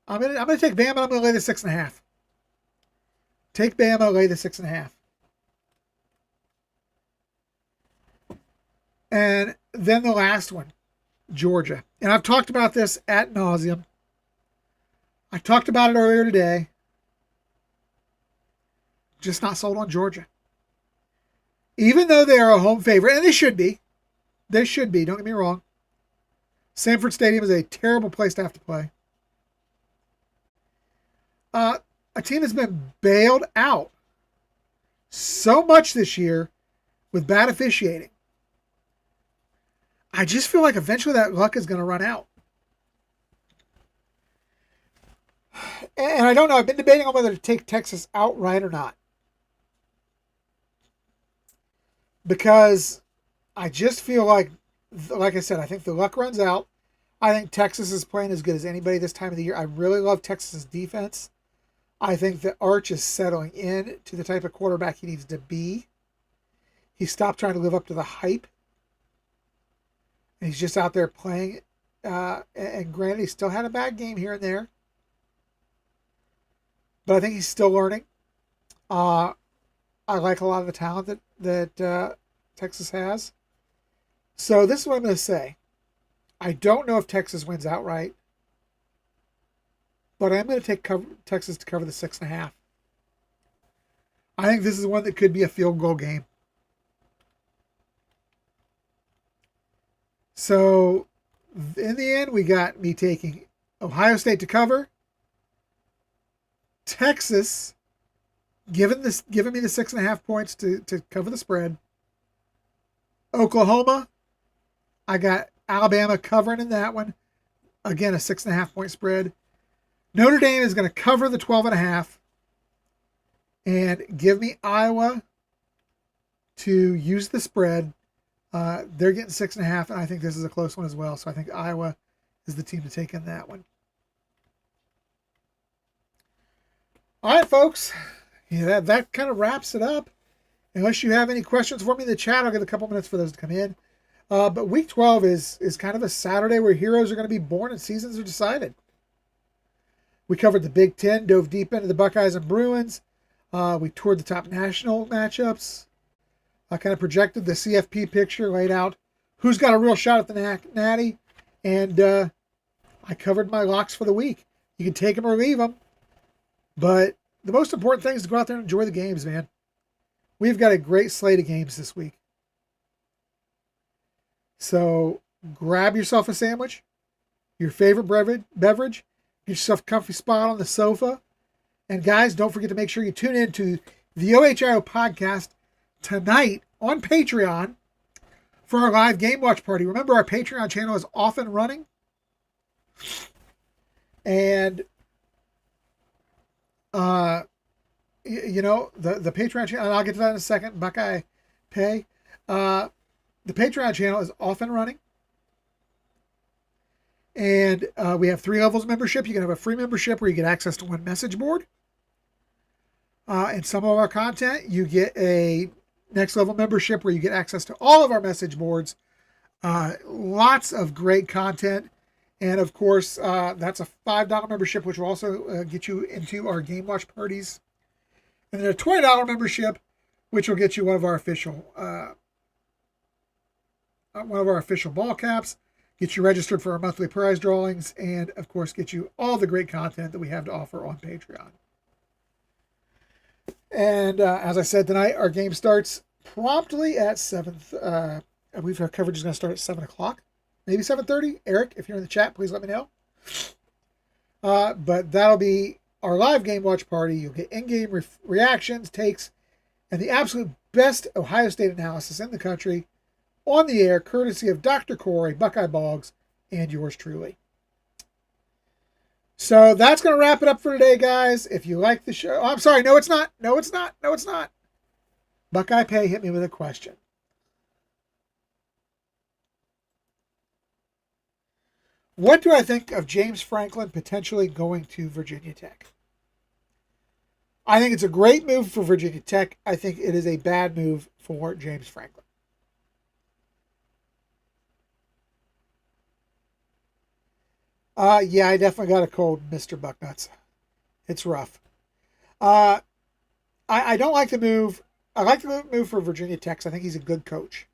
I'm gonna take Bama. I'm gonna lay the 6.5. Take Bama, lay the 6.5. And then the last one, Georgia. And I've talked about this ad nauseum. I talked about it earlier today. Just not sold on Georgia. Even though they are a home favorite, and they should be. They should be, don't get me wrong. Sanford Stadium is a terrible place to have to play. A team that's been bailed out so much this year with bad officiating. I just feel like eventually that luck is going to run out. And I don't know. I've been debating on whether to take Texas outright or not. Because I just feel like I said, I think the luck runs out. I think Texas is playing as good as anybody this time of the year. I really love Texas's defense. I think that Arch is settling in to the type of quarterback he needs to be. He stopped trying to live up to the hype. And he's just out there playing. And granted, he still had a bad game here and there. But I think he's still learning. I like a lot of the talent that Texas has. So this is what I'm going to say. I don't know if Texas wins outright. But I'm going to take Texas to cover the 6.5. I think this is one that could be a field goal game. So, in the end, we got me taking Ohio State to cover. Texas giving me the 6.5 points to cover the spread. Oklahoma, I got Alabama covering in that one. Again, a 6.5 point spread. Notre Dame is going to cover the 12.5 and give me Iowa to use the spread. They're getting 6.5, and I think this is a close one as well. So I think Iowa is the team to take in that one. All right, folks. Yeah, that kind of wraps it up. Unless you have any questions for me in the chat, I'll give a couple minutes for those to come in. But week 12 is kind of a Saturday where heroes are going to be born and seasons are decided. We covered the Big Ten, dove deep into the Buckeyes and Bruins. We toured the top national matchups. I kind of projected the CFP picture, laid out who's got a real shot at the Natty. And I covered my locks for the week. You can take them or leave them. But the most important thing is to go out there and enjoy the games, man. We've got a great slate of games this week. So grab yourself a sandwich, your favorite beverage, get yourself a comfy spot on the sofa. And guys, don't forget to make sure you tune in to the OHIO podcast tonight on Patreon for our live game watch party. Remember, our Patreon channel is off and running. And, you know, the Patreon channel, and I'll get to that in a second, Buckeye Pay. The Patreon channel is off and running. And we have 3 levels of membership. You can have a free membership where you get access to one message board. And some of our content, you get a next level membership where you get access to all of our message boards. Lots of great content. And of course, that's a $5 membership, which will also get you into our game watch parties. And then a $20 membership, which will get you one of our official ball caps, get you registered for our monthly prize drawings, and of course, get you all the great content that we have to offer on Patreon. And as I said tonight, our game starts promptly at 7. I believe our coverage is going to start at 7 o'clock, maybe 7:30. Eric, if you're in the chat, please let me know. But that'll be our live game watch party. You'll get in-game reactions, takes, and the absolute best Ohio State analysis in the country on the air, courtesy of Dr. Corey, Buckeye Boggs, and yours truly. So that's going to wrap it up for today, guys. If you like the show... Oh, I'm sorry. No, it's not. No, it's not. No, it's not. Buckeye Pay hit me with a question. What do I think of James Franklin potentially going to Virginia Tech? I think it's a great move for Virginia Tech. I think it is a bad move for James Franklin. Yeah, I definitely got a cold, Mr. Bucknuts. It's rough. Uh, I don't like the move. I like the move for Virginia Tech. I think he's a good coach,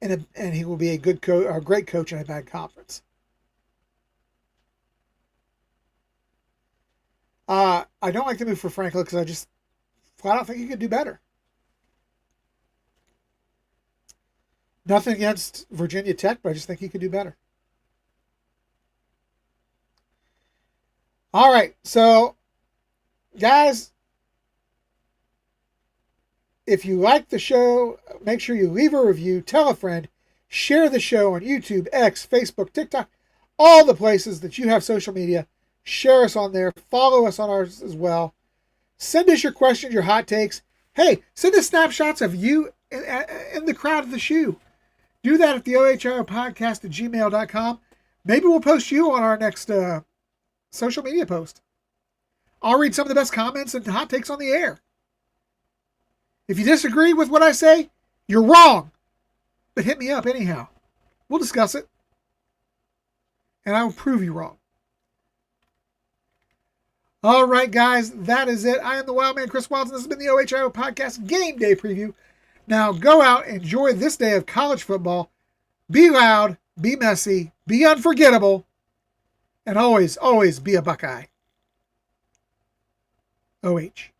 and he will be a good coach, a great coach in a bad conference. I don't like the move for Franklin because I just flat out think he could do better. Nothing against Virginia Tech, but I just think he could do better. All right, so guys, if you like the show, make sure you leave a review, tell a friend, share the show on YouTube, X, Facebook, TikTok, all the places that you have social media. Share us on there. Follow us on ours as well. Send us your questions, your hot takes. Hey, send us snapshots of you in the crowd of the shoe. Do that at the OHIO podcast at gmail.com. Maybe we'll post you on our next social media post. I'll read some of the best comments and hot takes on the air. If you disagree with what I say, you're wrong. But hit me up anyhow. We'll discuss it. And I will prove you wrong. All right, guys, that is it. I am the Wild Man, Chris Wilds, and this has been the OHIO Podcast Game Day Preview. Now go out, enjoy this day of college football. Be loud, be messy, be unforgettable, and always, always be a Buckeye. OH.